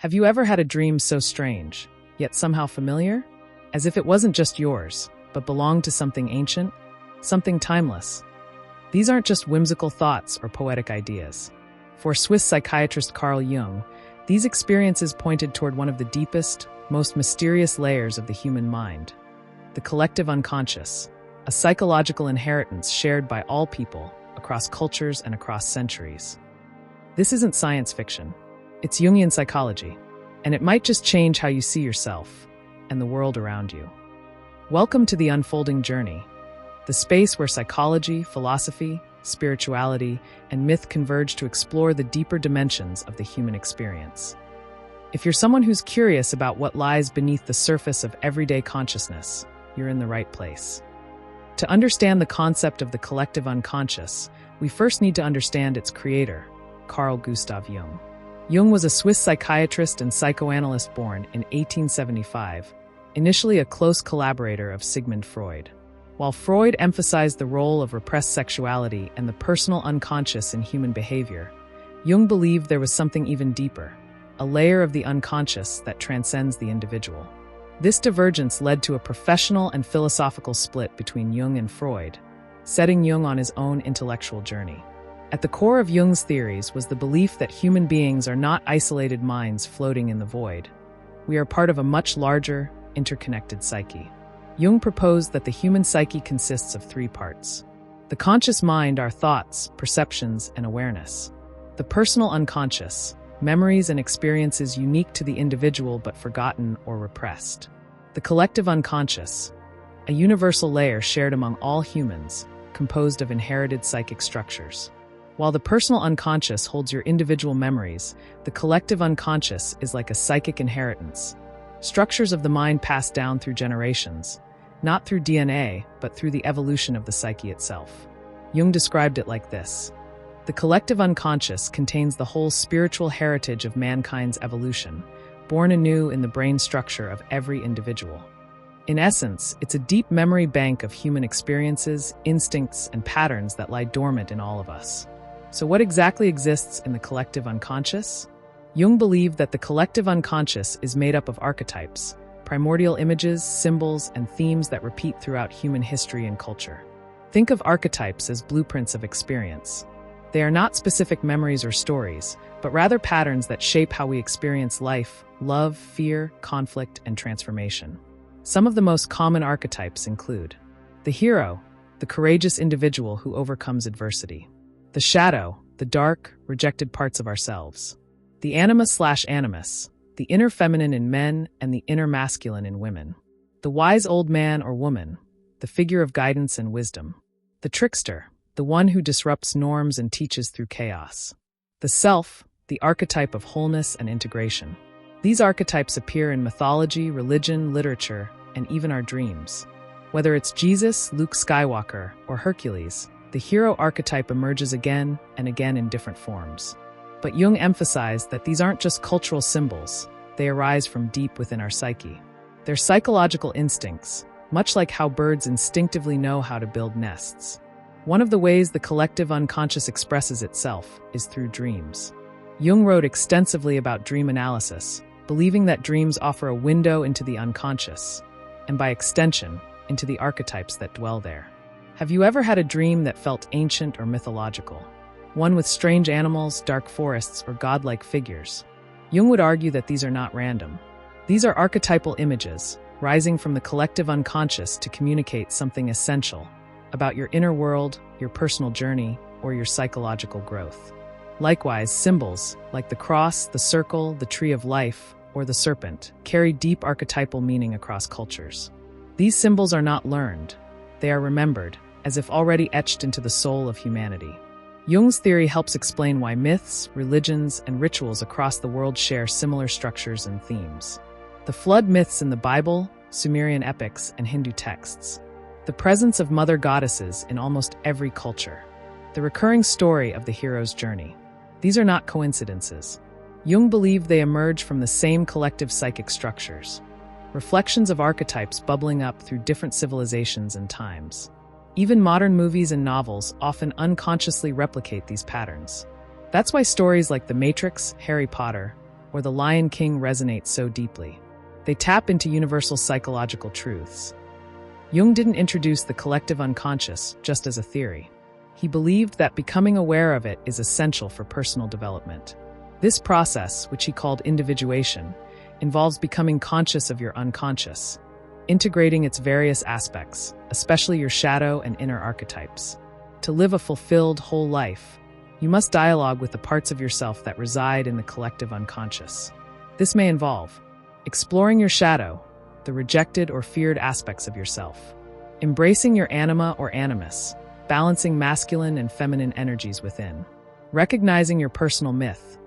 Have you ever had a dream so strange, yet somehow familiar? As if it wasn't just yours, but belonged to something ancient, something timeless. These aren't just whimsical thoughts or poetic ideas. For Swiss psychiatrist Carl Jung, these experiences pointed toward one of the deepest, most mysterious layers of the human mind, the collective unconscious, a psychological inheritance shared by all people across cultures and across centuries. This isn't science fiction. It's Jungian psychology, and it might just change how you see yourself and the world around you. Welcome to the unfolding journey, the space where psychology, philosophy, spirituality, and myth converge to explore the deeper dimensions of the human experience. If you're someone who's curious about what lies beneath the surface of everyday consciousness, you're in the right place. To understand the concept of the collective unconscious, we first need to understand its creator, Carl Gustav Jung. Jung was a Swiss psychiatrist and psychoanalyst born in 1875, initially a close collaborator of Sigmund Freud. While Freud emphasized the role of repressed sexuality and the personal unconscious in human behavior, Jung believed there was something even deeper, a layer of the unconscious that transcends the individual. This divergence led to a professional and philosophical split between Jung and Freud, setting Jung on his own intellectual journey. At the core of Jung's theories was the belief that human beings are not isolated minds floating in the void. We are part of a much larger, interconnected psyche. Jung proposed that the human psyche consists of three parts. The conscious mind are thoughts, perceptions, and awareness. The personal unconscious, memories and experiences unique to the individual but forgotten or repressed. The collective unconscious, a universal layer shared among all humans, composed of inherited psychic structures. While the personal unconscious holds your individual memories, the collective unconscious is like a psychic inheritance. Structures of the mind passed down through generations, not through DNA, but through the evolution of the psyche itself. Jung described it like this: the collective unconscious contains the whole spiritual heritage of mankind's evolution, born anew in the brain structure of every individual. In essence, it's a deep memory bank of human experiences, instincts, and patterns that lie dormant in all of us. So what exactly exists in the collective unconscious? Jung believed that the collective unconscious is made up of archetypes, primordial images, symbols, and themes that repeat throughout human history and culture. Think of archetypes as blueprints of experience. They are not specific memories or stories, but rather patterns that shape how we experience life, love, fear, conflict, and transformation. Some of the most common archetypes include the hero, the courageous individual who overcomes adversity; the shadow, the dark, rejected parts of ourselves; the anima/animus, the inner feminine in men and the inner masculine in women; the wise old man or woman, the figure of guidance and wisdom; the trickster, the one who disrupts norms and teaches through chaos; the self, the archetype of wholeness and integration. These archetypes appear in mythology, religion, literature, and even our dreams. Whether it's Jesus, Luke Skywalker, or Hercules, the hero archetype emerges again and again in different forms. But Jung emphasized that these aren't just cultural symbols, they arise from deep within our psyche. They're psychological instincts, much like how birds instinctively know how to build nests. One of the ways the collective unconscious expresses itself is through dreams. Jung wrote extensively about dream analysis, believing that dreams offer a window into the unconscious, and by extension, into the archetypes that dwell there. Have you ever had a dream that felt ancient or mythological? One with strange animals, dark forests, or godlike figures? Jung would argue that these are not random. These are archetypal images, rising from the collective unconscious to communicate something essential about your inner world, your personal journey, or your psychological growth. Likewise, symbols, like the cross, the circle, the tree of life, or the serpent, carry deep archetypal meaning across cultures. These symbols are not learned. They are remembered, as if already etched into the soul of humanity. Jung's theory helps explain why myths, religions, and rituals across the world share similar structures and themes. The flood myths in the Bible, Sumerian epics, and Hindu texts. The presence of mother goddesses in almost every culture. The recurring story of the hero's journey. These are not coincidences. Jung believed they emerge from the same collective psychic structures, reflections of archetypes bubbling up through different civilizations and times. Even modern movies and novels often unconsciously replicate these patterns. That's why stories like The Matrix, Harry Potter, or The Lion King resonate so deeply. They tap into universal psychological truths. Jung didn't introduce the collective unconscious just as a theory. He believed that becoming aware of it is essential for personal development. This process, which he called individuation, involves becoming conscious of your unconscious, integrating its various aspects, especially your shadow and inner archetypes. To live a fulfilled, whole life, you must dialogue with the parts of yourself that reside in the collective unconscious. This may involve exploring your shadow, the rejected or feared aspects of yourself, embracing your anima or animus, balancing masculine and feminine energies within, recognizing your personal myth,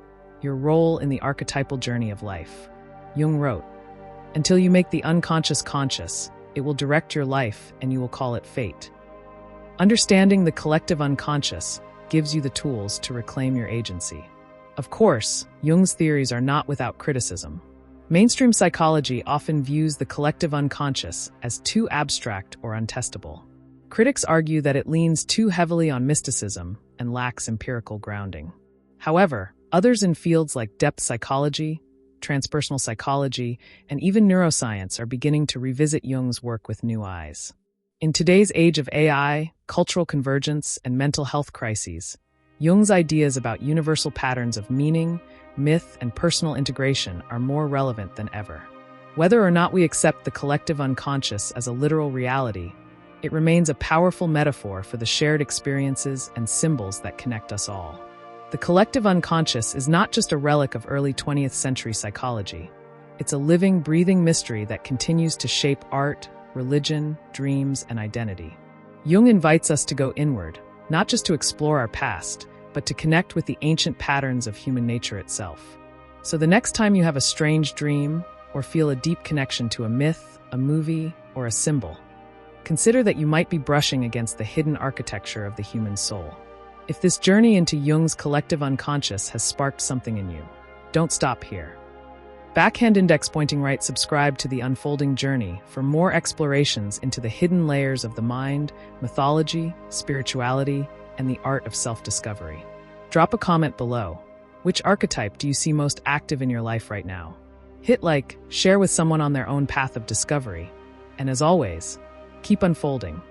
your role in the archetypal journey of life. Jung wrote, "Until you make the unconscious conscious, it will direct your life and you will call it fate." Understanding the collective unconscious gives you the tools to reclaim your agency. Of course, Jung's theories are not without criticism. Mainstream psychology often views the collective unconscious as too abstract or untestable. Critics argue that it leans too heavily on mysticism and lacks empirical grounding. However, others in fields like depth psychology, transpersonal psychology, and even neuroscience are beginning to revisit Jung's work with new eyes. In today's age of AI, cultural convergence, and mental health crises, Jung's ideas about universal patterns of meaning, myth, and personal integration are more relevant than ever. Whether or not we accept the collective unconscious as a literal reality, it remains a powerful metaphor for the shared experiences and symbols that connect us all. The collective unconscious is not just a relic of early 20th century psychology. It's a living, breathing mystery that continues to shape art, religion, dreams, and identity. Jung invites us to go inward, not just to explore our past, but to connect with the ancient patterns of human nature itself. So the next time you have a strange dream or feel a deep connection to a myth, a movie, or a symbol, consider that you might be brushing against the hidden architecture of the human soul. If this journey into Jung's collective unconscious has sparked something in you, don't stop here. Backhand index pointing right, subscribe to The Unfolding Journey for more explorations into the hidden layers of the mind, mythology, spirituality, and the art of self-discovery. Drop a comment below. Which archetype do you see most active in your life right now? Hit like, share with someone on their own path of discovery, and as always, keep unfolding.